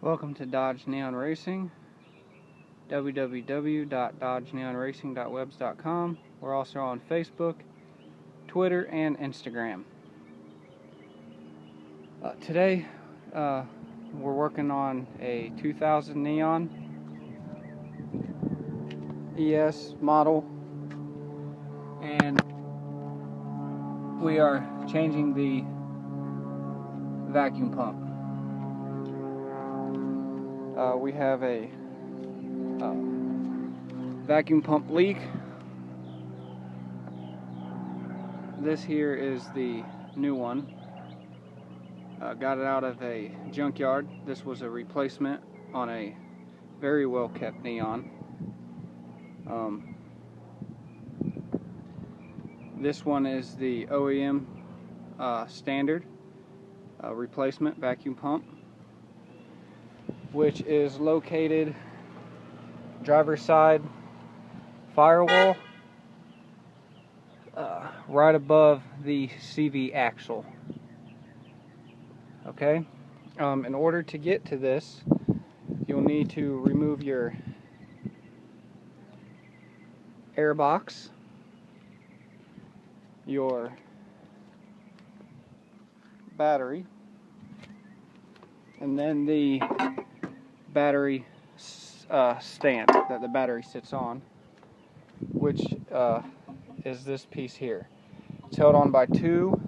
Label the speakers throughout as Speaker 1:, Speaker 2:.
Speaker 1: Welcome to Dodge Neon Racing, www.dodgeneonracing.webs.com. We're also on Facebook, Twitter, and Instagram. Today, we're working on a 2000 Neon ES model, and we are changing the vacuum pump. We have a vacuum pump leak. This here is the new one. Got it out of a junkyard. This was a replacement on a very well kept Neon. This one is the OEM standard replacement vacuum pump, which is located driver's side firewall, right above the CV axle. Okay, in order to get to this, you'll need to remove your air box, your battery, and then the battery stand that the battery sits on, which is this piece here. It's held on by two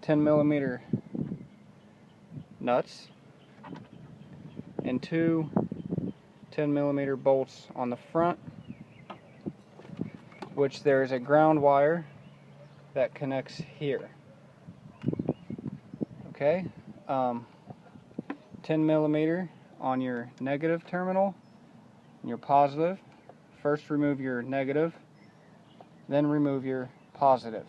Speaker 1: 10mm nuts and two 10mm bolts on the front, which there is a ground wire that connects here. Okay, 10mm on your negative terminal and your positive. First remove your negative, then remove your positive.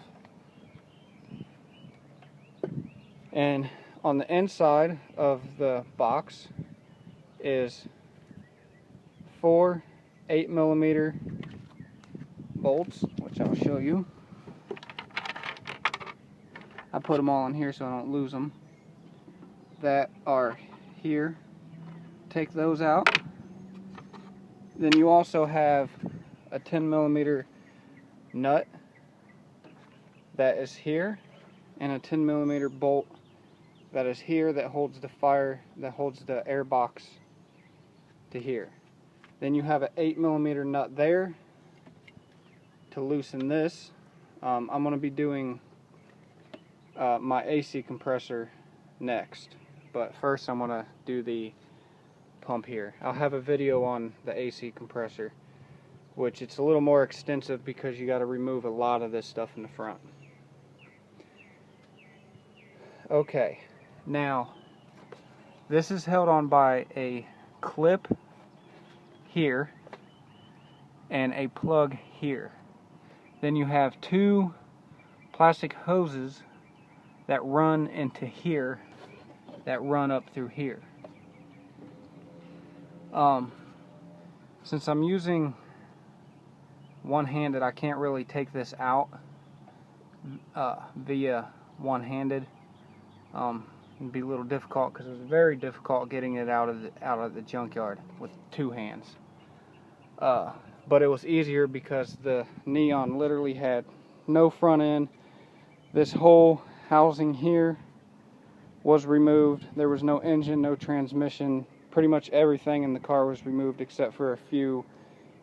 Speaker 1: And on the inside of the box is four 8mm bolts, which I'll show you. I put them all in here so I don't lose them, that are here. Take those out. Then you also have a 10mm nut that is here, and a 10mm bolt that is here that holds the air box to here. Then you have an 8mm nut there to loosen this. I'm going to be doing my AC compressor next, but first I'm going to do the pump here. I'll have a video on the AC compressor, which it's a little more extensive because you got to remove a lot of this stuff in the front. Okay, now this is held on by a clip here and a plug here. Then you have two plastic hoses that run into here, that run up through here. Since I'm using one-handed, I can't really take this out via one-handed. It'd be a little difficult because it was very difficult getting it out of the junkyard with two hands. But it was easier because the Neon literally had no front end. This whole housing here was removed. There was no engine, no transmission. Pretty much everything in the car was removed except for a few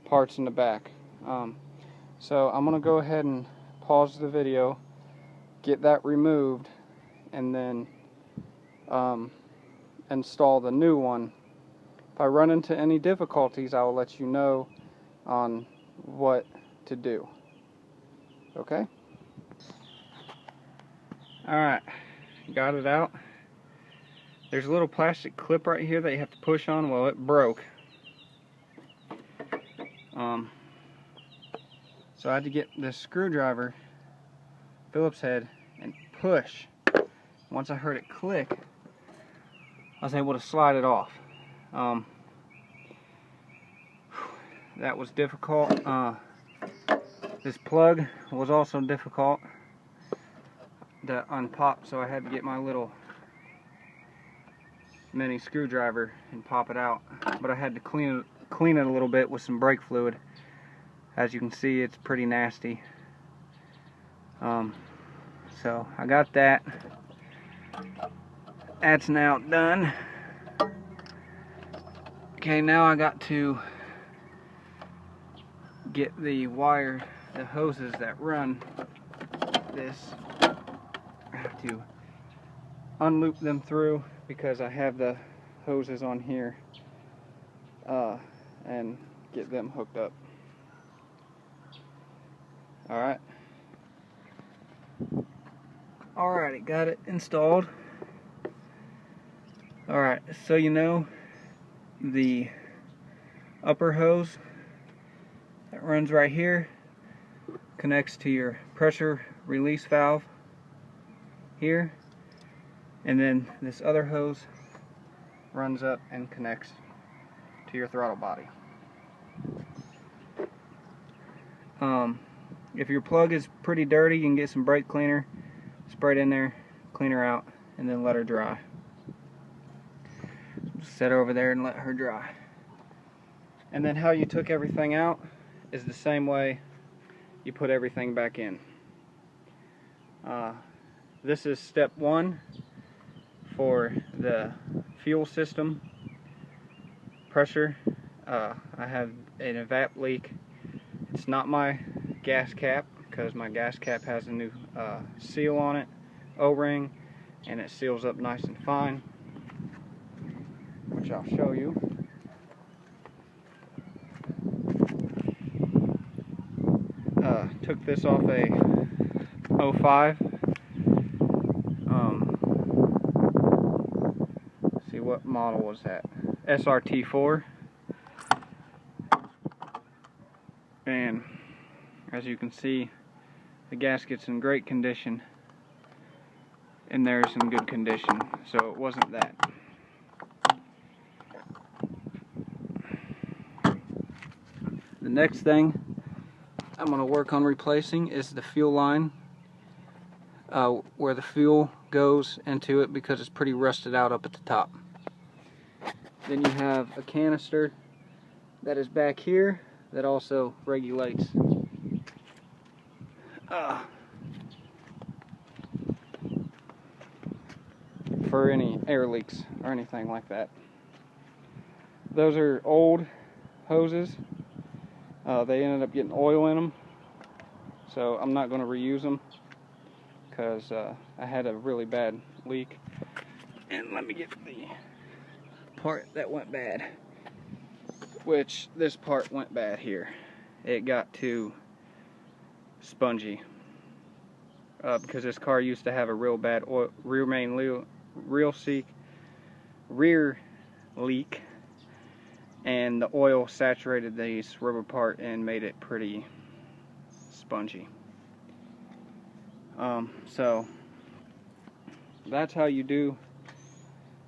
Speaker 1: parts in the back. So I'm going to go ahead and pause the video, get that removed, and then install the new one. If I run into any difficulties, I will let you know on what to do. Okay? Alright, got it out. There's a little plastic clip right here that you have to push on. Well, it broke. So I had to get this screwdriver, Phillips head, and push. Once I heard it click, I was able to slide it off. That was difficult. This plug was also difficult to unpop, so I had to get my little mini screwdriver and pop it out, but I had to clean it a little bit with some brake fluid. As you can see, it's pretty nasty. So I got that. That's now done. Okay, now I got to get the wire, the hoses that run this. I have to unloop them through because I have the hoses on here, and get them hooked up. Alright, got it installed. Alright, so you know, the upper hose that runs right here connects to your pressure release valve here, and then this other hose runs up and connects to your throttle body. If your plug is pretty dirty, you can get some brake cleaner, spray it in there, clean her out, and then let her dry. Set her over there and let her dry. And then how you took everything out is the same way you put everything back in. This is step 1 for the fuel system pressure. I have an evap leak. It's not my gas cap, because my gas cap has a new seal on it, O-ring, and it seals up nice and fine, which I'll show you. Took this off a 05. See, what model was that? SRT4. And as you can see, the gasket's in great condition, and there's in good condition, so it wasn't that. The next thing I'm going to work on replacing is the fuel line, where the fuel goes into it, because it's pretty rusted out up at the top. Then you have a canister that is back here that also regulates for any air leaks or anything like that. Those are old hoses. They ended up getting oil in them, so I'm not going to reuse them, because I had a really bad leak. And let me get the part that went bad, which this part went bad here. It got too spongy, because this car used to have a real bad rear leak, and the oil saturated this rubber part and made it pretty spongy. So that's how you do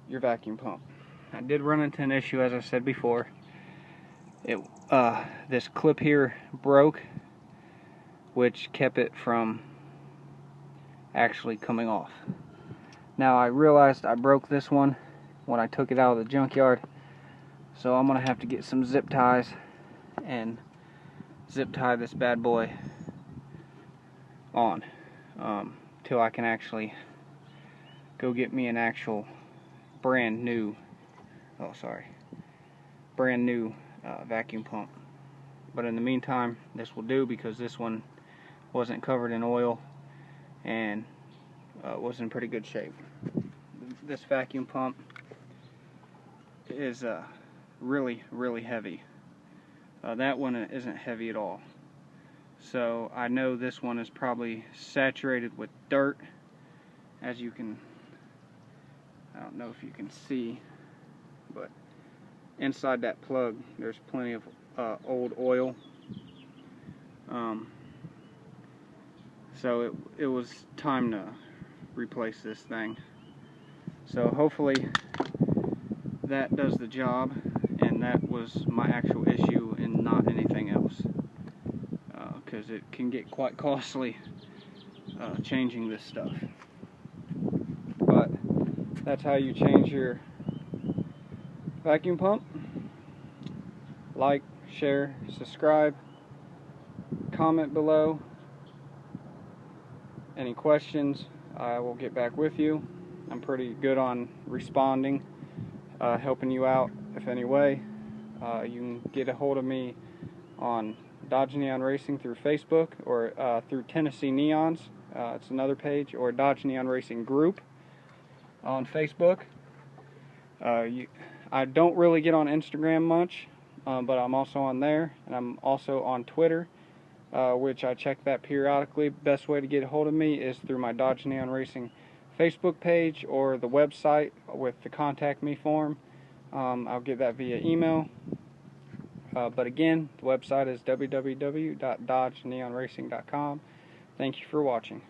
Speaker 1: your vacuum pump. I did run into an issue, as I said before. This clip here broke, which kept it from actually coming off. Now, I realized I broke this one when I took it out of the junkyard, so I'm gonna have to get some zip ties and zip tie this bad boy on, till I can actually go get me an actual brand new vacuum pump. But in the meantime, this will do, because this one wasn't covered in oil and was in pretty good shape. This vacuum pump is really, really heavy. That one isn't heavy at all. So I know this one is probably saturated with dirt. As you can, I don't know if you can see, but inside that plug there's plenty of old oil. So it was time to replace this thing. So hopefully that does the job, and that was my actual issue and not anything else, because it can get quite costly changing this stuff. But that's how you change your vacuum pump. Like, share, subscribe, comment below. Any questions, I will get back with you. I'm pretty good on responding, helping you out if any way. You can get a hold of me on Dodge Neon Racing through Facebook, or through Tennessee Neons. It's another page, or Dodge Neon Racing Group on Facebook. I don't really get on Instagram much, but I'm also on there, and I'm also on Twitter, which I check that periodically. Best way to get a hold of me is through my Dodge Neon Racing Facebook page or the website with the contact me form. I'll get that via email. But again, the website is www.dodgeneonracing.com. Thank you for watching.